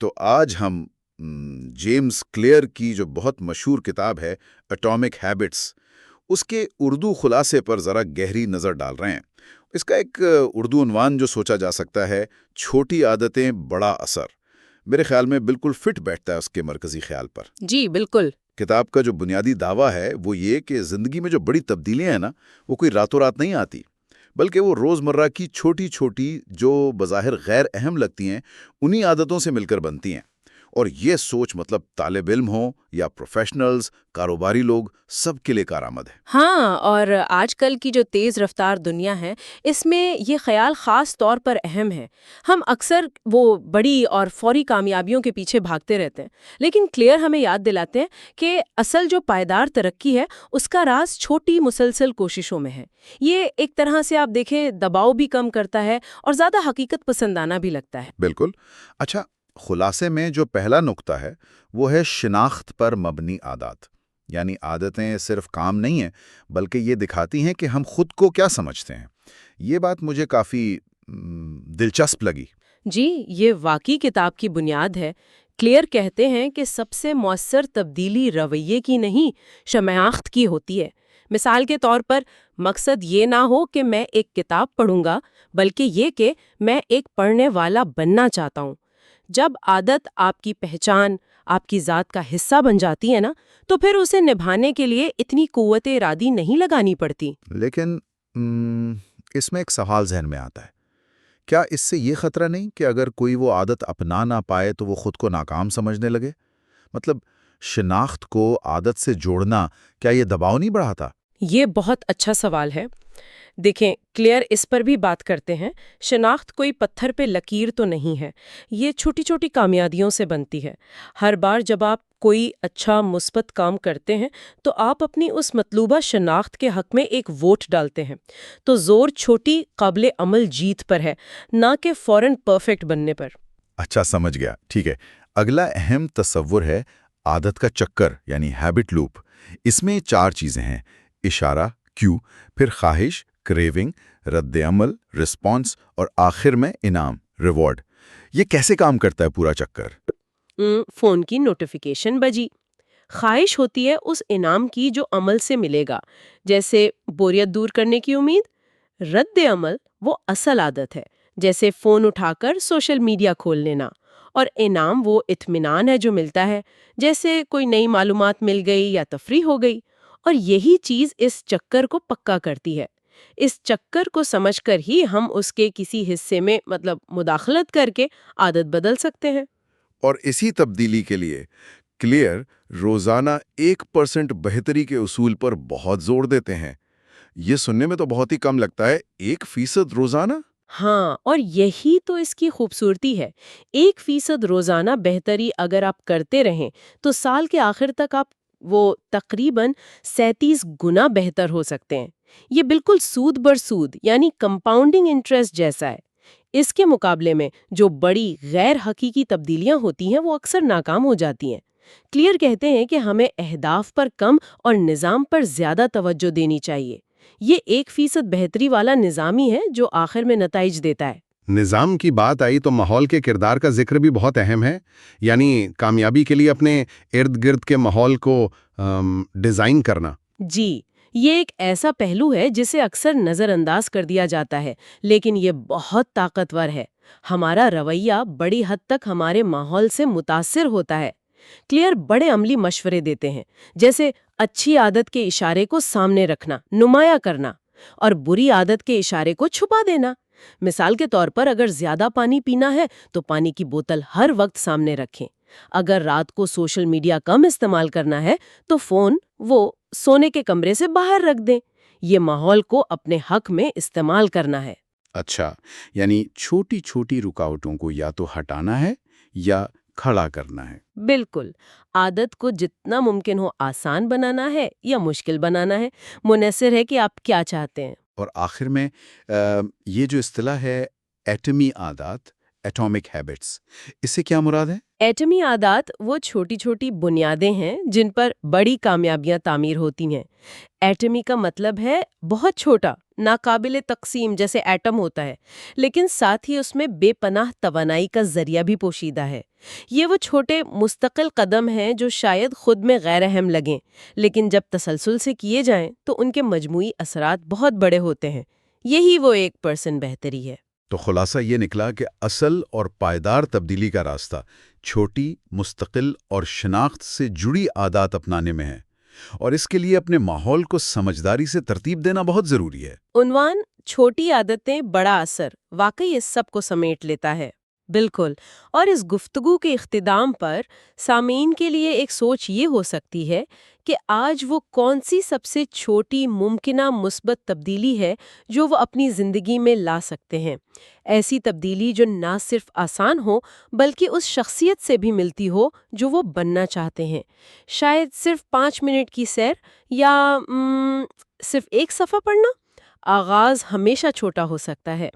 تو آج ہم جیمز کلیئر کی جو بہت مشہور کتاب ہے اٹامک ہیبٹس، اس کے اردو خلاصے پر ذرا گہری نظر ڈال رہے ہیں۔ اس کا ایک اردو عنوان جو سوچا جا سکتا ہے، چھوٹی عادتیں بڑا اثر، میرے خیال میں بالکل فٹ بیٹھتا ہے اس کے مرکزی خیال پر۔ جی بالکل۔ کتاب کا جو بنیادی دعویٰ ہے وہ یہ کہ زندگی میں جو بڑی تبدیلیاں ہیں نا، وہ کوئی راتوں رات نہیں آتی، بلکہ وہ روزمرہ کی چھوٹی چھوٹی جو بظاہر غیر اہم لگتی ہیں انہی عادتوں سے مل کر بنتی ہیں۔ اور یہ سوچ مطلب طالب علم ہوں یا پروفیشنلز، کاروباری لوگ، سب کے لیے کارآمد ہے۔ ہاں، اور آج کل کی جو تیز رفتار دنیا ہے، اس میں یہ خیال خاص طور پر اہم ہے۔ ہم اکثر وہ بڑی اور فوری کامیابیوں کے پیچھے بھاگتے رہتے ہیں، لیکن کلیئر ہمیں یاد دلاتے ہیں کہ اصل جو پائیدار ترقی ہے اس کا راز چھوٹی مسلسل کوششوں میں ہے۔ یہ ایک طرح سے آپ دیکھیں دباؤ بھی کم کرتا ہے اور زیادہ حقیقت پسندانہ بھی لگتا ہے۔ بالکل۔ اچھا، خلاصے میں جو پہلا نقطہ ہے وہ ہے شناخت پر مبنی عادات، یعنی عادتیں صرف کام نہیں ہیں بلکہ یہ دکھاتی ہیں کہ ہم خود کو کیا سمجھتے ہیں۔ یہ بات مجھے کافی دلچسپ لگی۔ جی، یہ واقعی کتاب کی بنیاد ہے۔ کلیئر کہتے ہیں کہ سب سے مؤثر تبدیلی رویے کی نہیں، شناخت کی ہوتی ہے۔ مثال کے طور پر، مقصد یہ نہ ہو کہ میں ایک کتاب پڑھوں گا، بلکہ یہ کہ میں ایک پڑھنے والا بننا چاہتا ہوں۔ جب عادت آپ کی پہچان، آپ کی ذات کا حصہ بن جاتی ہے نا، تو پھر اسے نبھانے کے لیے اتنی قوت ارادی نہیں لگانی پڑتی۔ لیکن اس میں ایک سوال ذہن میں آتا ہے، کیا اس سے یہ خطرہ نہیں کہ اگر کوئی وہ عادت اپنا نہ پائے تو وہ خود کو ناکام سمجھنے لگے؟ مطلب شناخت کو عادت سے جوڑنا کیا یہ دباؤ نہیں بڑھاتا؟ یہ بہت اچھا سوال ہے۔ دیکھیں، کلیئر اس پر بھی بات کرتے ہیں۔ شناخت کوئی پتھر پہ لکیر تو نہیں ہے، یہ چھوٹی چھوٹی کامیابیوں سے بنتی ہے۔ ہر بار جب آپ کوئی اچھا مثبت کام کرتے ہیں تو آپ اپنی اس مطلوبہ شناخت کے حق میں ایک ووٹ ڈالتے ہیں۔ تو زور چھوٹی قابل عمل جیت پر ہے، نہ کہ فوراً پرفیکٹ بننے پر۔ اچھا، سمجھ گیا، ٹھیک ہے۔ اگلا اہم تصور ہے عادت کا چکر، یعنی ہیبٹ لوپ۔ اس میں 4 چیزیں ہیں: اشارہ، کیو، پھر خواہش، کریونگ، رد عمل، رسپانس، اور آخر میں انعام، ریوارڈ۔ یہ کیسے کام کرتا ہے پورا چکر؟ فون کی نوٹیفیکیشن بجی، خواہش ہوتی ہے اس انعام کی جو عمل سے ملے گا، جیسے بوریت دور کرنے کی امید۔ رد عمل وہ اصل عادت ہے، جیسے فون اٹھا کر سوشل میڈیا کھول لینا۔ اور انعام وہ اطمینان ہے جو ملتا ہے، جیسے کوئی نئی معلومات مل گئی یا تفریح ہو گئی۔ اور یہی چیز اس چکر کو پکا کرتی ہے۔ اس چکر کو سمجھ کر ہی ہم اس کے کسی حصے میں مداخلت کر کے عادت بدل سکتے ہیں۔ اور اسی تبدیلی کے لیے کلیئر روزانہ 1% بہتری کے اصول پر بہت زور دیتے ہیں۔ یہ سننے میں تو بہت ہی کم لگتا ہے، 1% روزانہ؟ ہاں، اور یہی تو اس کی خوبصورتی ہے۔ 1% روزانہ بہتری اگر آپ کرتے رہیں تو سال کے آخر تک آپ وہ تقریباً 37 گنا بہتر ہو سکتے ہیں۔ یہ بالکل سود بر سود، یعنی کمپاؤنڈنگ انٹرسٹ جیسا ہے۔ اس کے مقابلے میں جو بڑی غیر حقیقی تبدیلیاں ہوتی ہیں وہ اکثر ناکام ہو جاتی ہیں۔ کلیئر کہتے ہیں کہ ہمیں اہداف پر کم اور نظام پر زیادہ توجہ دینی چاہیے۔ یہ 1% بہتری والا نظام ہی ہے جو آخر میں نتائج دیتا ہے۔ نظام کی بات آئی تو ماحول کے کردار کا ذکر بھی بہت اہم ہے، یعنی کامیابی کے لیے اپنے ارد گرد کے ماحول کو ڈیزائن کرنا۔ جی، یہ ایک ایسا پہلو ہے جسے اکثر نظر انداز کر دیا جاتا ہے، لیکن یہ بہت طاقتور ہے۔ ہمارا رویہ بڑی حد تک ہمارے ماحول سے متاثر ہوتا ہے۔ کلیئر بڑے عملی مشورے دیتے ہیں، جیسے اچھی عادت کے اشارے کو سامنے رکھنا، نمایاں کرنا، اور بری عادت کے اشارے کو چھپا دینا۔ مثال کے طور پر، اگر زیادہ پانی پینا ہے تو پانی کی بوتل ہر وقت سامنے رکھیں۔ اگر رات کو سوشل میڈیا کم استعمال کرنا ہے تو فون وہ سونے کے کمرے سے باہر رکھ دیں۔ یہ ماحول کو اپنے حق میں استعمال کرنا ہے۔ اچھا، یعنی چھوٹی چھوٹی رکاوٹوں کو یا تو ہٹانا ہے یا کھڑا کرنا ہے۔ بالکل، عادت کو جتنا ممکن ہو آسان بنانا ہے یا مشکل بنانا ہے، منحصر ہے کہ آپ کیا چاہتے ہیں۔ اور آخر میں یہ جو اصطلاح ہے ایٹمی عادات، ایٹامک ہیبٹس، اس سے کیا مراد ہے؟ ایٹمی عادات وہ چھوٹی چھوٹی بنیادیں ہیں جن پر بڑی کامیابیاں تعمیر ہوتی ہیں۔ ایٹمی کا مطلب ہے بہت چھوٹا، ناقابل تقسیم جیسے ایٹم ہوتا ہے، لیکن ساتھ ہی اس میں بے پناہ توانائی کا ذریعہ بھی پوشیدہ ہے۔ یہ وہ چھوٹے مستقل قدم ہیں جو شاید خود میں غیر اہم لگیں، لیکن جب تسلسل سے کیے جائیں تو ان کے مجموعی اثرات بہت بڑے ہوتے ہیں۔ یہی وہ 1% بہتری ہے۔ تو خلاصہ یہ نکلا کہ اصل اور پائیدار تبدیلی کا راستہ چھوٹی، مستقل اور شناخت سے جڑی عادات اپنانے میں ہے، اور اس کے لیے اپنے ماحول کو سمجھداری سے ترتیب دینا بہت ضروری ہے۔ عنوان چھوٹی عادتیں بڑا اثر واقعی اس سب کو سمیٹ لیتا ہے۔ بالکل۔ اور اس گفتگو کے اختتام پر سامعین کے لیے ایک سوچ یہ ہو سکتی ہے کہ آج وہ کون سی سب سے چھوٹی ممکنہ مثبت تبدیلی ہے جو وہ اپنی زندگی میں لا سکتے ہیں، ایسی تبدیلی جو نہ صرف آسان ہو بلکہ اس شخصیت سے بھی ملتی ہو جو وہ بننا چاہتے ہیں۔ شاید صرف 5 منٹ کی سیر یا صرف ایک صفحہ پڑھنا۔ آغاز ہمیشہ چھوٹا ہو سکتا ہے۔